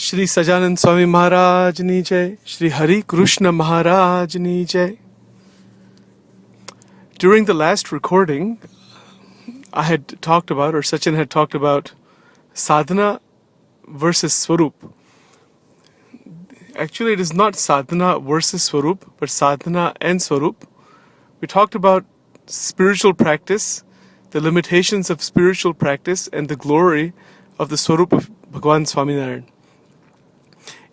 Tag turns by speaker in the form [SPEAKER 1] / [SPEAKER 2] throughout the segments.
[SPEAKER 1] Shree Sajanand Swami Maharaj Ni Jai, Sri Hari Krishna Maharaj Ni Jai. During the last recording, I had talked about, or Sachin had talked about, sadhana versus Swaroop. Actually, it is not sadhana versus Swaroop, but sadhana and Swaroop. We talked about spiritual practice, the limitations of spiritual practice, and the glory of the Swaroop of Bhagwan Swaminarayan.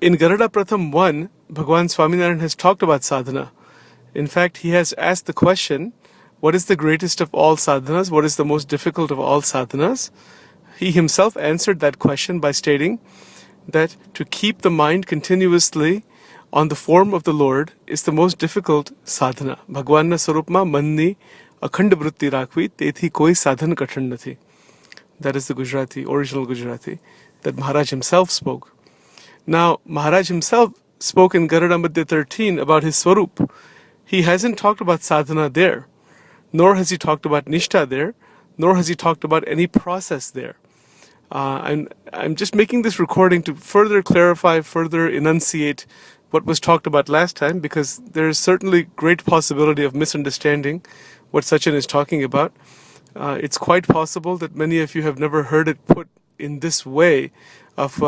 [SPEAKER 1] In Garada Pratham 1, Bhagwan Swaminarayan has talked about sadhana. In fact, he has asked the question, what is the greatest of all sadhanas? What is the most difficult of all sadhanas? He himself answered that question by stating that to keep the mind continuously on the form of the Lord is the most difficult sadhana. Bhagwan na sarupma manni akhand vritti rakhi tethi koi sadhan kathan nathi. That is the Gujarati, original Gujarati, that Maharaj himself spoke. Now, Maharaj himself spoke in Garada Madhya 13 about his Swaroop. He hasn't talked about sadhana there, nor has he talked about nishtha there, nor has he talked about any process there. I'm just making this recording to further clarify, further enunciate what was talked about last time, because there is certainly great possibility of misunderstanding what Sachin is talking about. It's quite possible that many of you have never heard it put in this way of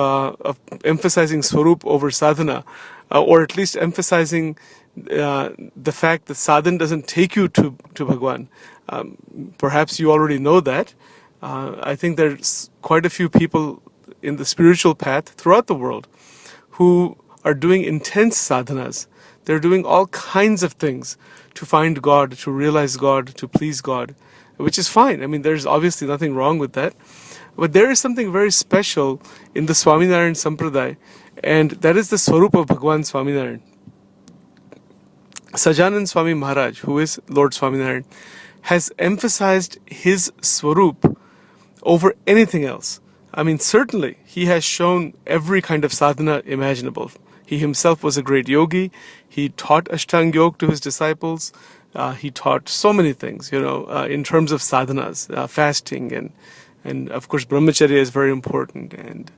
[SPEAKER 1] emphasizing Swaroop over sadhana, or at least emphasizing the fact that sadhana doesn't take you to Bhagwan. Perhaps you already know that. I think there's quite a few people in the spiritual path throughout the world who are doing intense sadhanas. They're doing all kinds of things to find God, to realize God, to please God, which is fine. I mean, there's obviously nothing wrong with that. But there is something very special in the Swaminarayan Sampradaya, and that is the Swaroop of Bhagwan Swaminarayan. Sajanand Swami Maharaj, who is Lord Swaminarayan, has emphasized his Swaroop over anything else. I mean, certainly, he has shown every kind of sadhana imaginable. He himself was a great yogi. He taught Ashtanga Yoga to his disciples. He taught so many things, in terms of sadhanas, fasting, and of course, brahmacharya is very important, and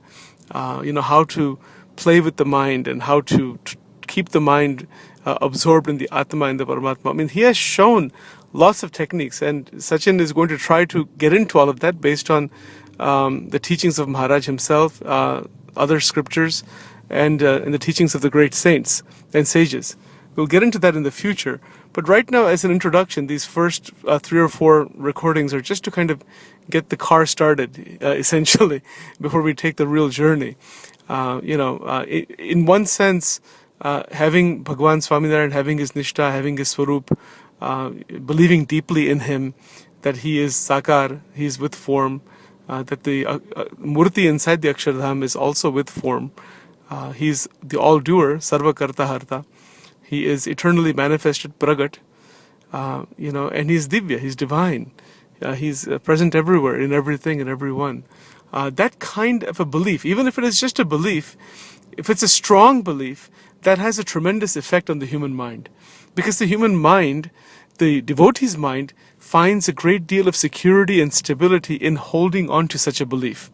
[SPEAKER 1] how to play with the mind and how to keep the mind absorbed in the Atma and the Paramatma. I mean, he has shown lots of techniques, and Sachin is going to try to get into all of that based on the teachings of Maharaj himself, other scriptures, and the teachings of the great saints and sages. We'll get into that in the future. But right now, as an introduction, these first 3 or 4 recordings are just to kind of get the car started, essentially, before we take the real journey. In one sense, having Bhagwan Swaminarayan, having his nishtha, having his Swaroop, believing deeply in him, that he is Sakar, he is with form, that the Murti inside the Akshardham is also with form. He's the all-doer, Sarva Karta Harta. He is eternally manifested, Pragat, and he's Divya, he's divine. He's present everywhere, in everything and everyone. That kind of a belief, even if it is just a belief, if it's a strong belief, that has a tremendous effect on the human mind. Because the human mind, the devotee's mind, finds a great deal of security and stability in holding on to such a belief.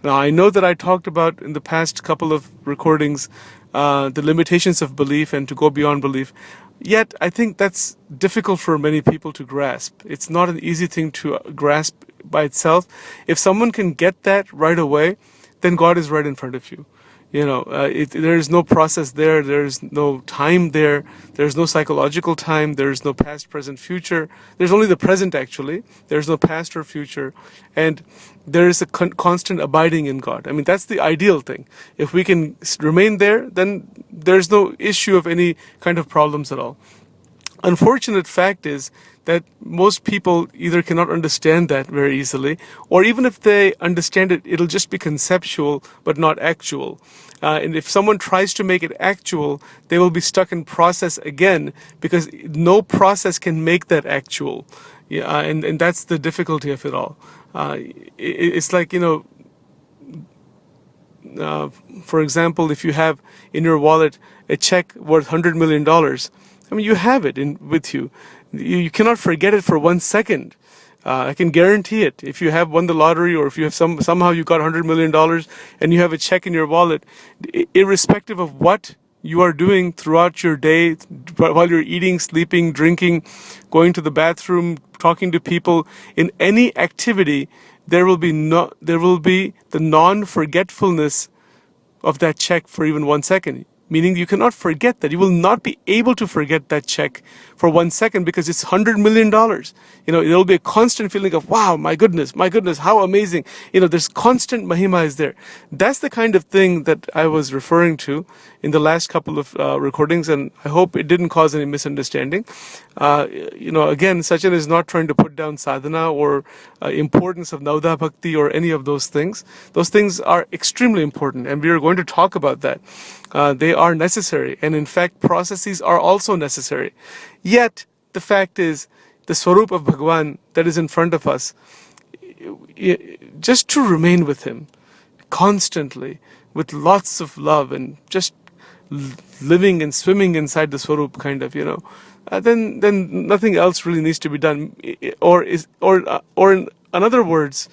[SPEAKER 1] Now, I know that I talked about in the past couple of recordings the limitations of belief and to go beyond belief. Yet, I think that's difficult for many people to grasp. It's not an easy thing to grasp by itself. If someone can get that right away, then God is right in front of you. There is no process there, there is no time there, there is no psychological time, there is no past, present, future. There's only the present, actually. There's no past or future. And there is a constant abiding in God. I mean, that's the ideal thing. If we can remain there, then there's no issue of any kind of problems at all. Unfortunate fact is that most people either cannot understand that very easily, or even if they understand it, it'll just be conceptual but not actual. And if someone tries to make it actual, they will be stuck in process again, because no process can make that actual. Yeah, and that's the difficulty of it all. It's like, for example, if you have in your wallet a check worth $100 million, I mean, you have it with you. You cannot forget it for 1 second. I can guarantee it. If you have won the lottery, or if you have somehow you got $100 million and you have a check in your wallet, irrespective of what you are doing throughout your day, while you're eating, sleeping, drinking, going to the bathroom, talking to people, in any activity, there will be the non-forgetfulness of that check for even 1 second. Meaning you cannot forget that. You will not be able to forget that check for 1 second, because it's $100 million. There'll be a constant feeling of, wow, my goodness, how amazing. There's constant mahima is there. That's the kind of thing that I was referring to in the last couple of recordings, and I hope it didn't cause any misunderstanding. Again, Sachin is not trying to put down sadhana or importance of Navda Bhakti or any of those things. Those things are extremely important, and we are going to talk about that. They are necessary, and in fact, processes are also necessary. Yet, the fact is, the Swaroop of Bhagwan that is in front of us, just to remain with Him constantly, with lots of love, and just living and swimming inside the Swaroop, kind of, then nothing else really needs to be done. Or in other words,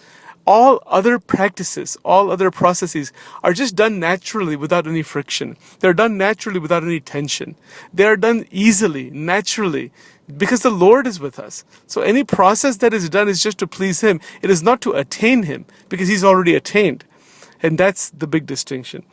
[SPEAKER 1] all other practices, all other processes are just done naturally without any friction. They're done naturally without any tension. They are done easily, naturally, because the Lord is with us. So any process that is done is just to please Him. It is not to attain Him, because He's already attained. And that's the big distinction.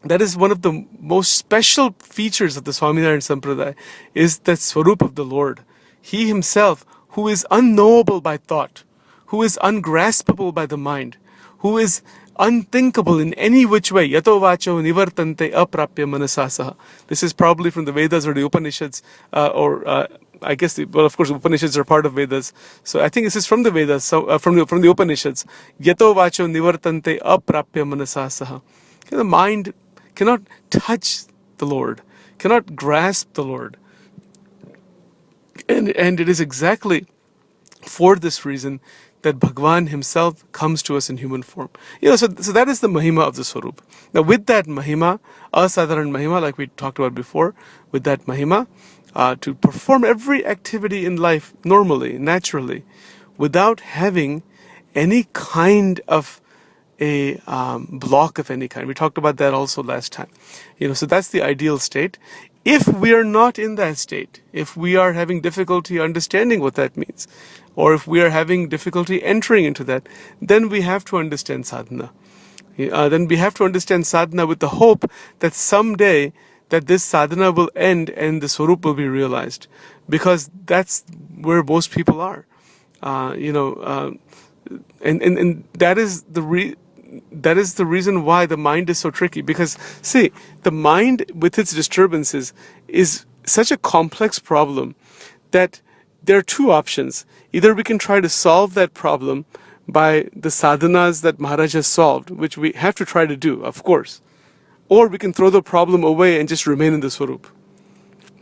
[SPEAKER 1] That is one of the most special features of the Swaminarayan Sampradaya, is that Swaroop of the Lord. He Himself, who is unknowable by thought, who is ungraspable by the mind, who is unthinkable in any which way. Yato vacho nivartante aprapya manasasaha. This is probably from the Vedas or the Upanishads, I guess, of course, Upanishads are part of Vedas. So I think this is from the Vedas, from the Upanishads. Yato vacho nivartante aprapya manasasaha. The mind cannot touch the Lord, cannot grasp the Lord. And it is exactly for this reason that Bhagwan Himself comes to us in human form. So that is the mahima of the Swaroop. Now with that mahima, asadharan mahima, like we talked about before, with that mahima, to perform every activity in life normally, naturally, without having any kind of a block of any kind. We talked about that also last time. So that's the ideal state. If we are not in that state, if we are having difficulty understanding what that means, or if we are having difficulty entering into that, then we have to understand sadhana. Then we have to understand sadhana with the hope that someday that this sadhana will end and the Swaroop will be realized, because that's where most people are. And that is the reason why the mind is so tricky. Because see, the mind with its disturbances is such a complex problem that there are two options. Either we can try to solve that problem by the sadhanas that Maharaj has solved, which we have to try to do, of course, or we can throw the problem away and just remain in the Swaroop.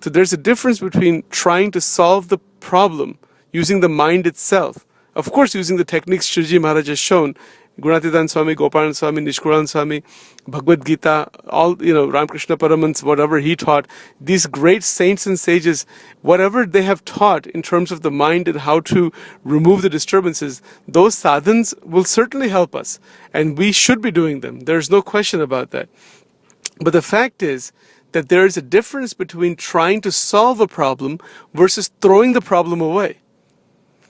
[SPEAKER 1] So there's a difference between trying to solve the problem using the mind itself, of course using the techniques Shriji Maharaj has shown, Gunatidan Swami, Gopalan Swami, Nishkulan Swami, Bhagavad Gita, all, Ramakrishna Paramans, whatever he taught, these great saints and sages, whatever they have taught in terms of the mind and how to remove the disturbances, those sadhans will certainly help us. And we should be doing them. There's no question about that. But the fact is that there is a difference between trying to solve a problem versus throwing the problem away.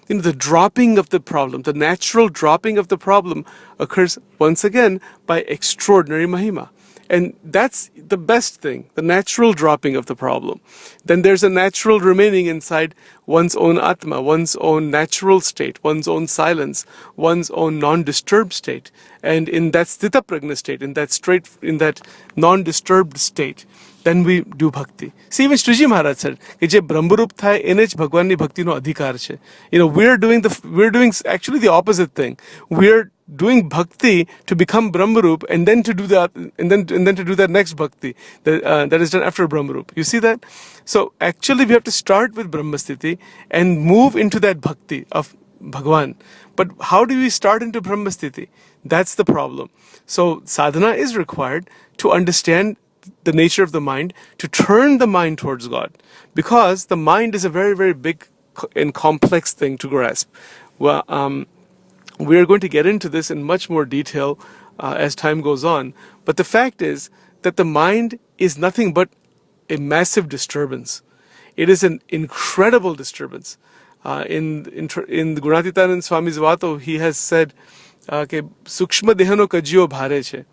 [SPEAKER 1] The dropping of the problem, the natural dropping of the problem occurs once again by extraordinary mahima. And that's the best thing, the natural dropping of the problem. Then there's a natural remaining inside one's own atma, one's own natural state, one's own silence, one's own non-disturbed state. And in that sthita prajna state, in that non-disturbed state, then we do bhakti. See, even Shriji Maharaj said, "Ke je Brahmarup thai, enech Bhagwan ni bhakti no adhikar che." We're doing actually the opposite thing. We're doing bhakti to become Brahmarup, and then to do that, and then to do that next bhakti that is done after Brahmarup. You see that? So actually, we have to start with Brahmasthiti and move into that bhakti of Bhagwan. But how do we start into Brahmasthiti? That's the problem. So sadhana is required to understand the nature of the mind, to turn the mind towards God, because the mind is a very, very big and complex thing to grasp. Well, we are going to get into this in much more detail as time goes on. But the fact is that the mind is nothing but a massive disturbance. It is an incredible disturbance. In the Gunatitanand Swami's Vato, he has said, Sukshma dehano kajiyo bhare che.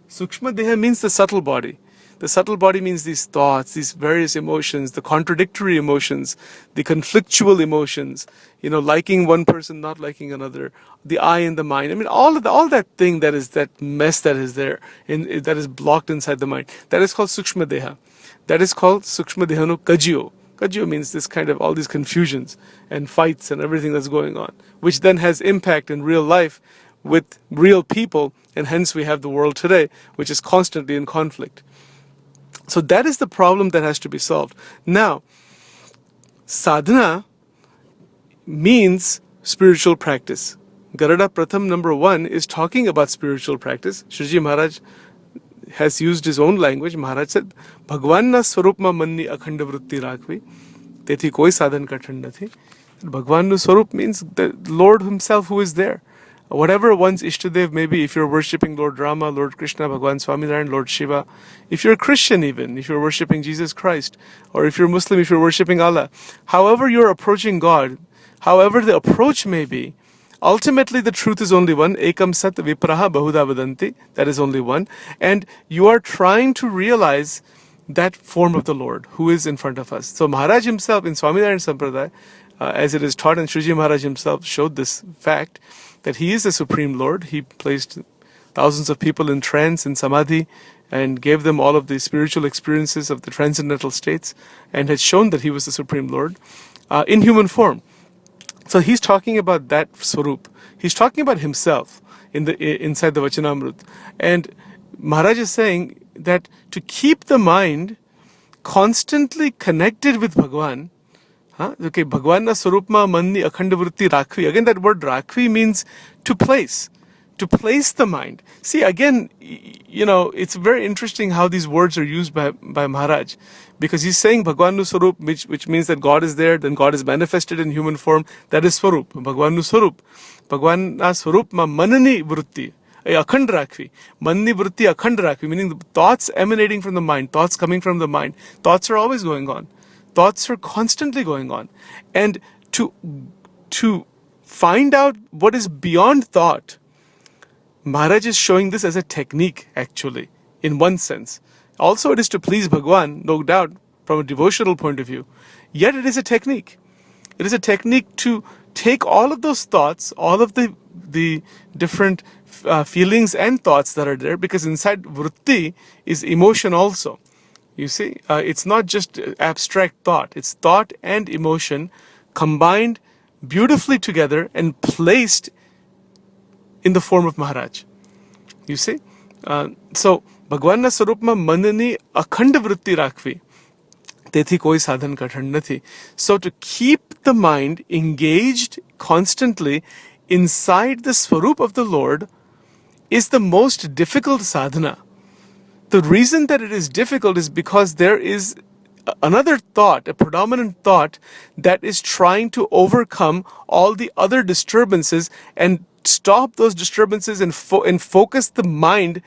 [SPEAKER 1] Sukshma deha means the subtle body. The subtle body means these thoughts, these various emotions, the contradictory emotions, the conflictual emotions, liking one person, not liking another, the I and the mind. I mean, all that thing that is that mess that is there, that is blocked inside the mind, that is called Sukshma Deha. That is called Sukshma Dehano Kajiyo. Kajiyo means this kind of all these confusions and fights and everything that's going on, which then has impact in real life with real people, and hence we have the world today, which is constantly in conflict. So that is the problem that has to be solved. Now, sadhana means spiritual practice. Garada Pratham number 1 is talking about spiritual practice. Shriji Maharaj has used his own language. Maharaj said, Bhagwan na swarupma manni akhanda vritti rakvi, tethi koi sadhan kathan nathi. Bhagwan nu swarup means the Lord himself who is there. Whatever one's Ishtadev may be, if you're worshipping Lord Rama, Lord Krishna, Bhagwan Swaminarayan, Lord Shiva, if you're a Christian even, if you're worshipping Jesus Christ, or if you're Muslim, if you're worshipping Allah, however you're approaching God, however the approach may be, ultimately the truth is only one, ekam sat vipraha bahuda vadanti, that is only one, and you are trying to realize that form of the Lord who is in front of us. So Maharaj himself in Swaminarayan Sampradaya, as it is taught, and Shriji Maharaj himself showed this fact, that he is the Supreme Lord. He placed thousands of people in trance, in samadhi, and gave them all of the spiritual experiences of the transcendental states, and had shown that he was the Supreme Lord in human form. So he's talking about that Swarup. He's talking about himself inside the Vachanamrut. And Maharaj is saying that to keep the mind constantly connected with Bhagwan, okay, Bhagwan na swarupma manni akhanda vritti rakvi. Again, that word rakvi means to place the mind. See, again, it's very interesting how these words are used by Maharaj, because he's saying Bhagwan nu swarup, which means that God is there, then God is manifested in human form. That is swarup. Bhagwan nu swarup. Bhagwan na swarupma manani vritti. Akhand rakvi. Manni vritti akhand rakvi, meaning the thoughts emanating from the mind, thoughts coming from the mind. Thoughts are always going on. Thoughts are constantly going on. And to find out what is beyond thought, Maharaj is showing this as a technique, actually, in one sense. Also, it is to please Bhagwan, no doubt, from a devotional point of view. Yet it is a technique. It is a technique to take all of those thoughts, all of the different feelings and thoughts that are there, because inside vritti is emotion also. You see, it's not just abstract thought. It's thought and emotion combined beautifully together and placed in the form of Maharaj. You see? So, Bhagwan na swarupma manani akhanda vritti rakvi, tethi koi sadhan kathan nathi. So, to keep the mind engaged constantly inside the Swarup of the Lord is the most difficult sadhana. The reason that it is difficult is because there is another thought, a predominant thought, that is trying to overcome all the other disturbances and stop those disturbances and focus the mind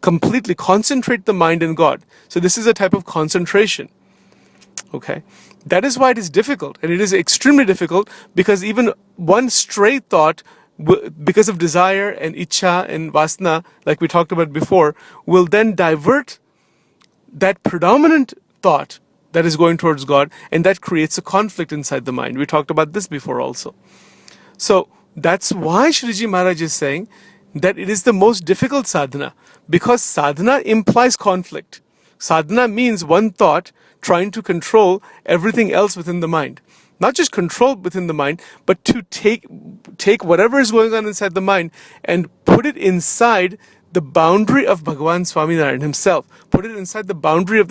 [SPEAKER 1] completely, concentrate the mind in God. So this is a type of concentration. Okay, that is why it is difficult, and it is extremely difficult because even one stray thought, because of desire and ichha and vasana, like we talked about before, will then divert that predominant thought that is going towards God, and that creates a conflict inside the mind. We talked about this before also. So that's why Shriji Maharaj is saying that it is the most difficult sadhana, because sadhana implies conflict. Sadhana means one thought trying to control everything else within the mind. Not just control within the mind, but to take whatever is going on inside the mind and put it inside the boundary of Bhagwan Swaminarayan himself. Put it inside the boundary of